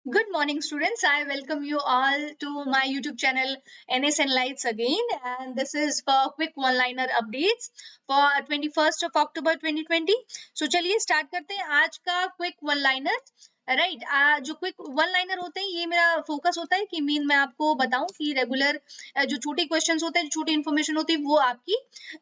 Good morning, students. I welcome you all to my YouTube channel NSN Lights again. And this is for quick one-liner updates for 21st of October 2020. So चलिए start करते हैं आज का quick one-liner. Right जो quick one liner होते हैं ये मेरा फोकस होता है कि मीन मैं आपको बताऊं कि रेगुलर जो छोटे क्वेश्चंस होते हैं जो छोटी इन्फॉर्मेशन होती है वो आपकी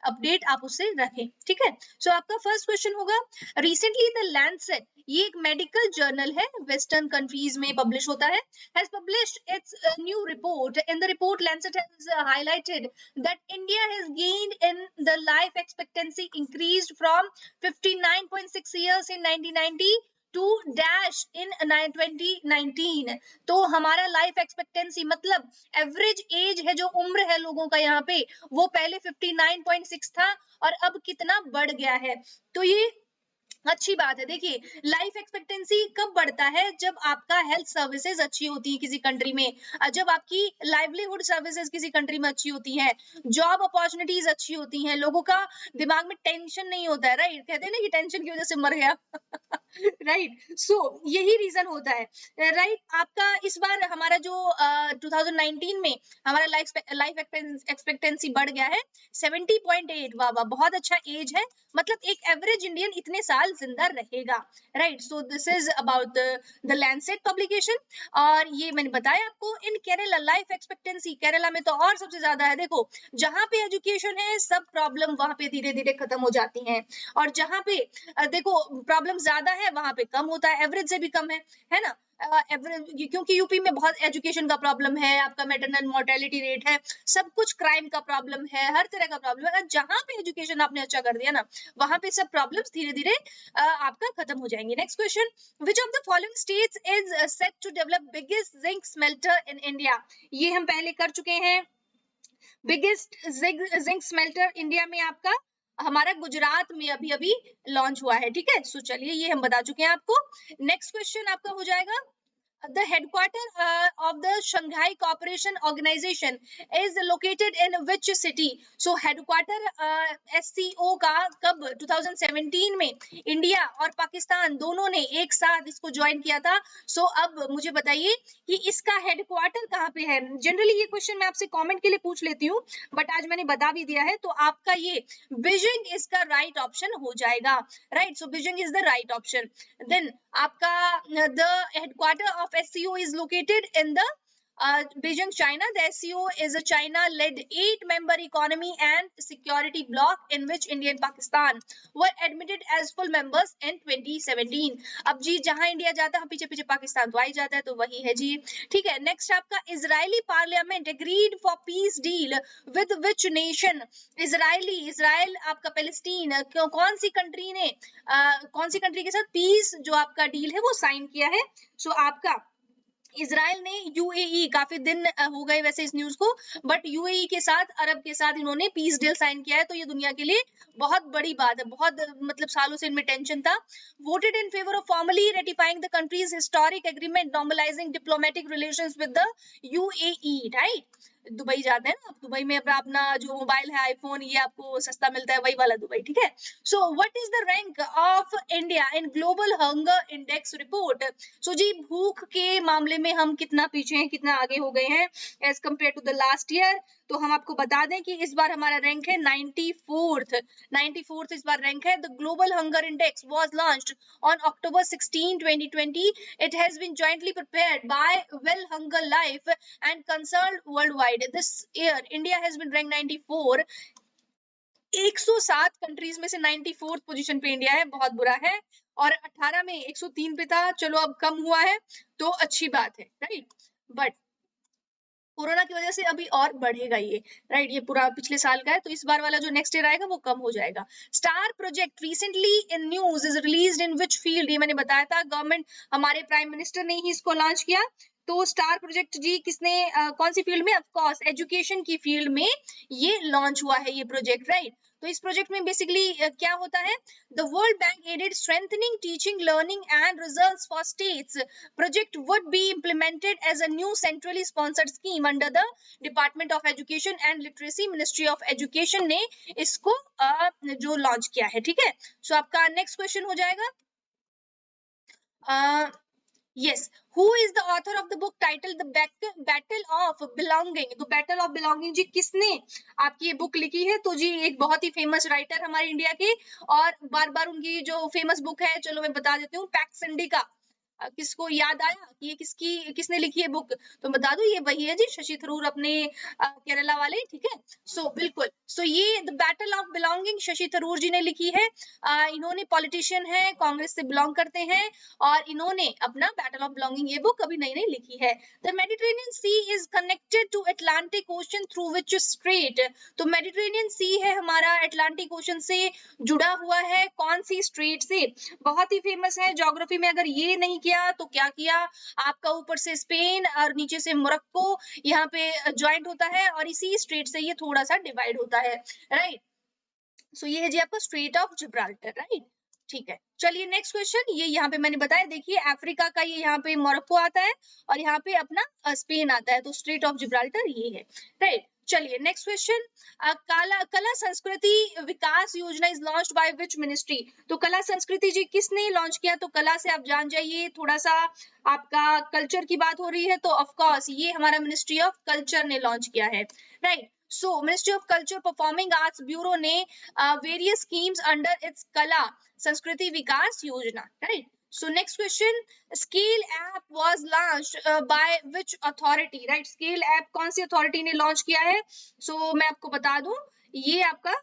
अपडेट आप उससे रखें, ठीक है। सो आपका फर्स्ट क्वेश्चन होगा, रिसेंटली द लैंसेट, ये एक मेडिकल जर्नल है, वेस्टर्न कंट्रीज में पब्लिश होता है, has published its new report. In the report, Lancet has highlighted that India has gained in the life expectancy increased from 59.6 years in 1990 to dash in 2019। तो हमारा life expectancy मतलब average age है, जो उम्र है लोगों का यहाँ पे, वो पहले 59.6 था और अब कितना बढ़ गया है। तो ये अच्छी बात है। देखिए, लाइफ एक्सपेक्टेंसी कब बढ़ता है? जब आपका हेल्थ सर्विसेज अच्छी होती है किसी कंट्री में, जब आपकी लाइवलीहुड सर्विसेज किसी कंट्री में अच्छी होती है, जॉब अपॉर्चुनिटीज अच्छी होती हैं, लोगों का दिमाग में टेंशन नहीं होता है। राइट, कहते हैं ना कि टेंशन की वजह से मर गया। राइट, सो यही रीजन होता है। राइट, आपका इस बार हमारा जो 2019 में हमारा लाइफ एक्सपेक्टेंसी बढ़ गया है 70.8। वाह वाह, बहुत अच्छा एज है, मतलब एक एवरेज इंडियन इतने साल जिंदा रहेगा। Right, so this is about the Lancet publication. और ये मैंने बताया आपको, इन केरला लाइफ एक्सपेक्टेंसी, केरला में तो और सबसे ज्यादा है। देखो, जहां पे एजुकेशन है सब प्रॉब्लम वहां पे धीरे धीरे खत्म हो जाती हैं, और जहां पे देखो प्रॉब्लम ज्यादा है वहां पे कम होता है, एवरेज से भी कम है ना। एवरेज, क्योंकि यूपी में बहुत एजुकेशन का प्रॉब्लम है, आपका मैटरनल मोर्टेलिटी रेट है, सब कुछ क्राइम का प्रॉब्लम है, हर तरह का प्रॉब्लम है। जहां पे एजुकेशन आपने अच्छा कर दिया ना, वहां पे सब प्रॉब्लम्स धीरे धीरे आपका खत्म हो जाएंगे। Next question, which of the following states is set to develop biggest zinc smelter in India? ये हम पहले कर चुके हैं। बिगेस्ट जिंक स्मेल्टर इंडिया में आपका हमारा गुजरात में अभी अभी लॉन्च हुआ है, ठीक है। सो चलिए, ये हम बता चुके हैं आपको। नेक्स्ट क्वेश्चन आपका हो जाएगा, the headquarter of the Shanghai Cooperation Organization is located in which city? So headquarter SCO का कब 2017 में इंडिया और पाकिस्तान दोनों ने एक साथ इसको ज्वाइन किया था। सो अब मुझे बताइए कि इसका हेडक्वार्टर कहाँ पे है। जनरली ये क्वेश्चन मैं आपसे कमेंट के लिए पूछ लेती हूँ, बट आज मैंने बता भी दिया है, तो आपका ये बीजिंग इसका राइट ऑप्शन हो जाएगा। Right, so Beijing is the right option. Then आपका the headquarter of SCO is located in the Beijing, China. The SCO is a China-led 8-member economy and security bloc in which India and Pakistan were admitted as full members in 2017. अब जी जहां India जाता है पीछे पीछे पाकिस्तान तो आ ही जाता है, तो वही है जी, ठीक है। नेक्स्ट आपका, Israeli parliament agreed for peace deal with which nation? Israel आपका पैलेस्टीन, कौन सी कंट्री ने कौन सी कंट्री के साथ पीस जो आपका डील है वो साइन किया है? सो आपका इजराइल ने यूएई, काफी दिन हो गए वैसे इस न्यूज को, बट यूएई के साथ, अरब के साथ इन्होंने पीस डील साइन किया है। तो ये दुनिया के लिए बहुत बड़ी बात है, बहुत मतलब सालों से इनमें टेंशन था। Voted in favour of formally ratifying the country's historic agreement normalizing diplomatic relations with the UAE. Right, Dubai जाते हैं ना, अब दुबई में अपना जो मोबाइल है आईफोन, ये आपको सस्ता मिलता है, वही वाला दुबई, ठीक है। So what is the rank of India in global hunger index report? So जी, भूख के मामले में हम कितना पीछे हैं, कितना आगे हो गए हैं as compare to the last year? तो हम आपको बता दें कि इस बार हमारा रैंक है 94th इस बार रैंक है। The global hunger index was launched on October 16, 2020. It has been jointly prepared by Well Hunger Life and Concerned Worldwide. This year India has been ranked 94। 107 countries में से 94th पोजीशन पे India है, बहुत बुरा है। और 18 में 103 पे था, चलो अब कम हुआ है तो अच्छी बात है। राइट, बट कोरोना की वजह से अभी और बढ़ेगा ये। राइट, ये पूरा पिछले साल का है, तो इस बार वाला जो नेक्स्ट ईयर आएगा वो कम हो जाएगा। Star project recently in news is released in which field? ये मैंने बताया था, गवर्नमेंट, हमारे प्राइम मिनिस्टर ने ही इसको लॉन्च किया। तो स्टार प्रोजेक्ट जी किसने कौन सी फील्ड में? ऑफ कोर्स एजुकेशन की फील्ड में ये लॉन्च हुआ है ये प्रोजेक्ट। राइट, तो इस प्रोजेक्ट में बेसिकली क्या होता है? The world bank aided strengthening teaching learning and results for states project would be implemented as a new centrally sponsored scheme under the Department of Education and Literacy, Ministry of Education ने इसको जो launch किया है, ठीक है। सो आपका next question हो जाएगा, Yes. Who is the author of the book titled The Battle of Belonging? तो बैटल ऑफ बिलोंगिंग जी किसने आपकी ये बुक लिखी है? तो जी एक बहुत ही फेमस राइटर हमारे इंडिया के, और बार बार उनकी जो फेमस बुक है, चलो मैं बता देती हूँ, पैक्स इंडिका। किसको याद आया कि ये किसने लिखी है बुक? तो बता दो, ये वही है जी, शशि थरूर, अपने केरला वाले, ठीक है। सो बिल्कुल, सो ये the battle of belonging Shashi Tharoor ji ने लिखी है। इन्होंने पॉलिटिशियन है, कांग्रेस से बिलोंग करते हैं, और इन्होंने अपना बैटल ऑफ बिलोंगिंग ये बुक अभी नई नई लिखी है। The Mediterranean sea is connected to Atlantic ocean through which strait? तो मेडिटेरेनियन सी है हमारा अटलांटिक ओशन से जुड़ा हुआ है, कौन सी स्ट्रेट से? बहुत ही फेमस है ज्योग्राफी में, अगर ये नहीं किया तो क्या किया आपका? ऊपर से स्पेन और नीचे से मोरक्को यहाँ पे ज्वाइंट होता है, और इसी स्ट्रेट से ये थोड़ा सा डिवाइड होता है, राइट। सो ये है जी आपका स्ट्रेट ऑफ जिब्राल्टर, राइट। ठीक है, चलिए नेक्स्ट क्वेश्चन। ये यहाँ पे मैंने बताया, देखिए अफ्रीका का ये यहाँ पे मोरक्को आता है, और यहाँ पे अपना स्पेन आता है, तो स्ट्रेट ऑफ जिब्राल्टर ये है, राइट। चलिए नेक्स्ट क्वेश्चन। कला संस्कृति विकास योजना is launched by which ministry? तो कला संस्कृति जी किसने लॉन्च किया? तो कला से आप जान जाइए, थोड़ा सा आपका कल्चर की बात हो रही है, तो ऑफ कोर्स ये हमारा मिनिस्ट्री ऑफ कल्चर ने लॉन्च किया है, right. So ministry of culture performing arts bureau ने various schemes under its कला संस्कृति विकास योजना, right. So next question, Scale app was launched by which authority, right? Scale app कौन सी अथॉरिटी ने launch किया है? So मैं आपको बता दूं, ये आपका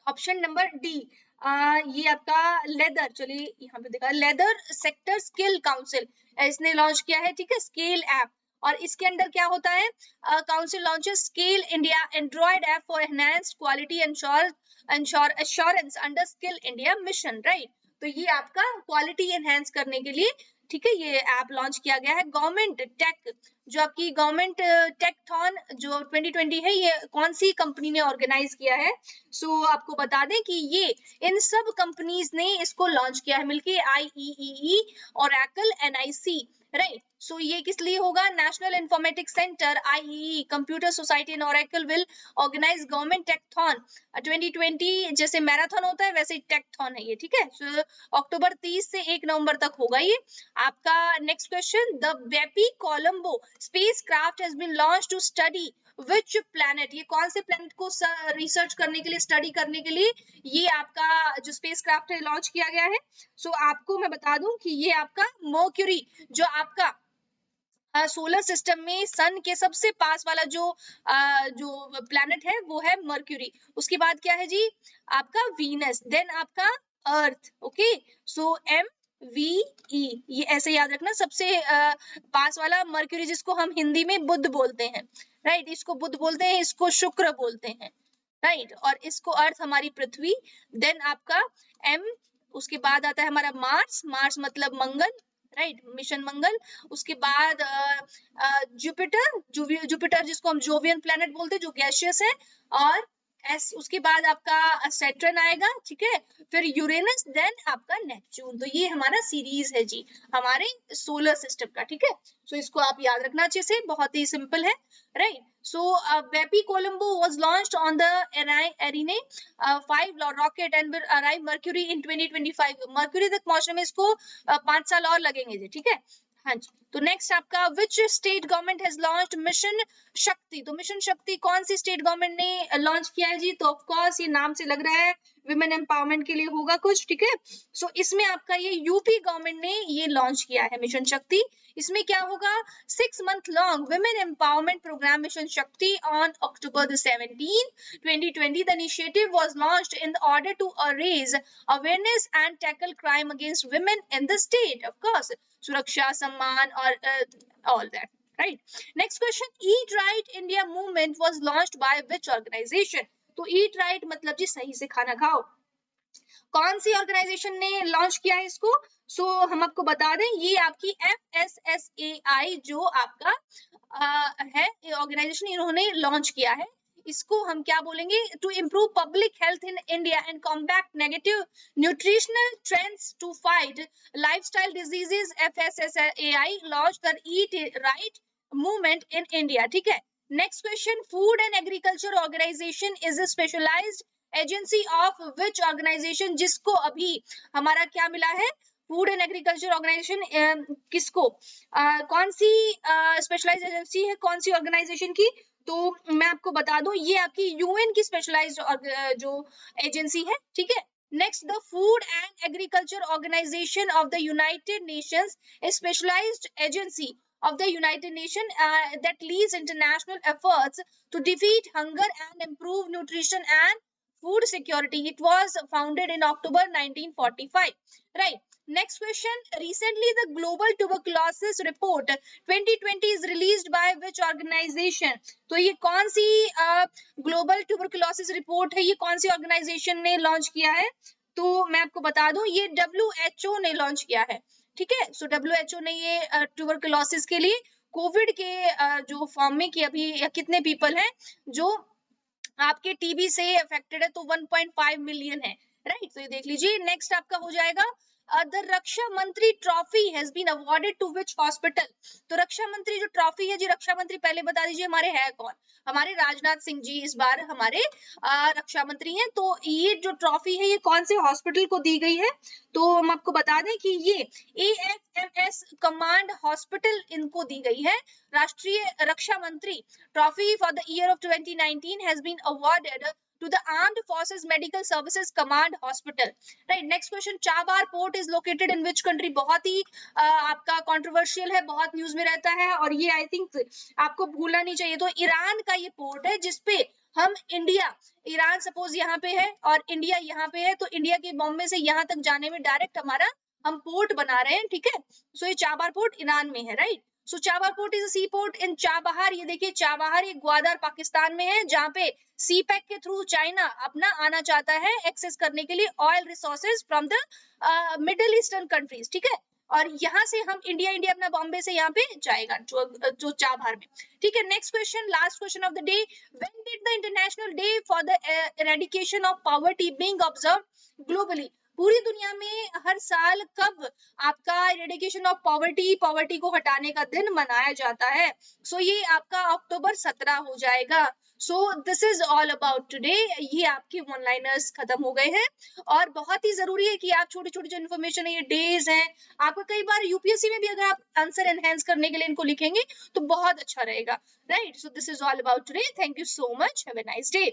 ऑप्शन नंबर डी, ये आपका लेदर, चलिए यहाँ पे देखा, लेदर सेक्टर स्किल काउंसिल, इसने लॉन्च किया है, ठीक है, स्केल ऐप। और इसके अंदर क्या होता है? Council launches scale India Android app for enhanced quality assurance under skill India mission, right. तो ये आपका क्वालिटी एनहांस करने के लिए, ठीक है, ये ऐप लॉन्च किया गया है। गवर्नमेंट टेक, जो आपकी गवर्नमेंट टेकथॉन जो 2020 है, ये कौन सी कंपनी ने ऑर्गेनाइज किया है? सो आपको बता दें कि ये इन सब कंपनीज ने इसको लॉन्च किया है मिलके, IEEE, Oracle, NIC, right. So ये किस लिए होगा? National informatics centre, IEEE, computer society and Oracle will organise government Techathon 2020, जैसे मैराथन होता है वैसे टेकथॉन है ये, ठीक है। सो अक्टूबर 30 से 1 नवंबर तक होगा ये आपका। Next question, the BepiColombo spacecraft has been launched to study which planet? ये कौन से प्लैनेट को रिसर्च करने के लिए, स्टडी करने के लिए ये आपका जो स्पेसक्राफ्ट है लॉन्च किया गया है? सो आपको मैं बता दूं कि ये आपका मर्क्यूरी, जो आपका सोलर सिस्टम में सन के सबसे पास वाला जो प्लैनेट है वो है मर्क्यूरी। उसके बाद क्या है जी? आपका वीनस, देन आपका अर्थ, ओके। सो MVE, ये ऐसे याद रखना, सबसे पास वाला मर्क्यूरी, जिसको हम हिंदी में बुध बोलते हैं, राइट। इसको बुध बोलते हैं, इसको शुक्र बोलते हैं, राइट। और इसको अर्थ हमारी पृथ्वी, देन आपका M, उसके बाद आता है हमारा मार्स, मार्स मतलब मंगल, राइट, मिशन मंगल। उसके बाद जुपिटर, जुपिटर जिसको हम जोवियन प्लैनेट बोलते हैं, जो गैसियस है, और उसके बाद आपका सैटर्न आएगा, ठीक है, फिर यूरेनस, देन आपका नेपच्यून। तो ये हमारा सीरीज है जी हमारे सोलर सिस्टम का, ठीक है। सो इसको आप याद रखना अच्छे से, बहुत ही सिंपल है, right. So Bepi Colombo was launched on the Ariane 5 rocket and will arrive Mercury in 2025. Mercury तक पहुंचने में इसको 5 साल और लगेंगे जी, ठीक है। हाँ जी, तो नेक्स्ट आपका which state government has launched mission शक्ति? तो मिशन शक्ति कौन सी स्टेट गवर्नमेंट ने लॉन्च किया है जी? तो ऑफ कोर्स ये नाम से लग रहा है विमेन एम्पावरमेंट के लिए होगा कुछ, ठीक है। सो इसमें आपका ये यूपी गवर्नमेंट ने ये लॉन्च किया है मिशन शक्ति। इसमें क्या होगा? 6 month long women empowerment program Mission Shakti on October 17, 2020. The initiative was launched in order to raise awareness and tackle crime against women in the state. Of course, Suraksha, Samman, or all that. Right. Next question. Eat Right India movement was launched by which organization? तो Eat Right मतलब जी सही से खाना खाओ, कौन सी organisation ने launch किया है इसको? सो हम आपको बता दें, ये आपकी FSSAI जो आपका है ऑर्गेनाइजेशन, इन्होंने लॉन्च किया है। इसको हम क्या बोलेंगे? To improve public health in India and combat negative nutritional trends to fight lifestyle diseases, FSSAI launch the eat right movement in India, ठीक है। Next question, food and agriculture organization is a specialized agency of which organization? जिसको अभी हमारा क्या मिला है? Food and agriculture organisation किसको कौन सी स्पेशलाइज्ड एजेंसी है, कौन सी ऑर्गेनाइजेशन की, तो मैं आपको बता दूं ये आपकी यूएन की स्पेशलाइज्ड जो एजेंसी है, ठीक है। Next, the food and agriculture organization of the United Nations, a specialized agency of the United Nations that leads international efforts to defeat hunger and improve nutrition and food security. It was founded in October 1945. Right. Next question. Recently, the Global Tuberculosis Report 2020 is released by which organization? तो ये कौन सी global tuberculosis report है, ये कौन सी organisation ने launch किया है? तो मैं आपको बता दूं ये WHO ने लॉन्च किया है, ठीक है। सो WHO ने ये ट्यूबरकुलोसिस के लिए कोविड के जो फॉर्म में कि अभी कितने पीपल हैं जो आपके टीबी से अफेक्टेड है, तो 1.5 मिलियन है, राइट। तो ये देख लीजिए। नेक्स्ट आपका हो जाएगा the Raksha Mantri trophy has been awarded to which hospital? तो रक्षा मंत्री जो ट्रॉफी है जी, रक्षा मंत्री पहले बता दीजिए हमारे है कौन? हमारे राजनाथ सिंह जी इस बार हमारे रक्षा मंत्री हैं। तो ये जो ट्रॉफी है ये कौन से हॉस्पिटल को दी गई है? तो हम आपको बता दें कि ये AFMS कमांड हॉस्पिटल इनको दी गई है। Rashtriya Raksha Mantri trophy for the year of 2019 has been awarded to the Armed Forces Medical Services Command Hospital. Right. Next question. Chabahar Port is located in which country? बहुत ही आपका कंट्रोवर्शियल है, बहुत न्यूज में रहता है और ये आई थिंक आपको भूलना नहीं चाहिए। तो ईरान का ये पोर्ट है जिसपे हम इंडिया, ईरान सपोज यहाँ पे है और इंडिया यहाँ पे है, तो इंडिया के बॉम्बे से यहाँ तक जाने में डायरेक्ट हमारा हम पोर्ट बना रहे हैं, ठीक है। सो ये चाबार पोर्ट ईरान में है, right. So Chabahar port is a sea port in Chabahar. ये देखिए चाबहार ये ग्वादर पाकिस्तान में है, जहाँ पे सी पैक के थ्रू चाइना अपना आना चाहता है एक्सेस करने के लिए oil resources from the middle eastern countries, ठीक है। और यहाँ से हम इंडिया अपना बॉम्बे से यहाँ पे जाएगा जो चाबहार में, ठीक है। Next question, last question of the day. When did the international day for the eradication of poverty being observed globally? पूरी दुनिया में हर साल कब आपका एरेडिकेशन ऑफ पॉवर्टी को हटाने का दिन मनाया जाता है? सो ये आपका अक्टूबर 17 हो जाएगा। So this is all about today. ये आपके वन लाइनर्स खत्म हो गए हैं और बहुत ही जरूरी है कि आप छोटी छोटी जो इन्फॉर्मेशन है, ये डेज हैं, आपको कई बार यूपीएससी में भी अगर आप आंसर एनहेंस करने के लिए इनको लिखेंगे तो बहुत अच्छा रहेगा, right. So this is all about today. Thank you so much, have a nice day.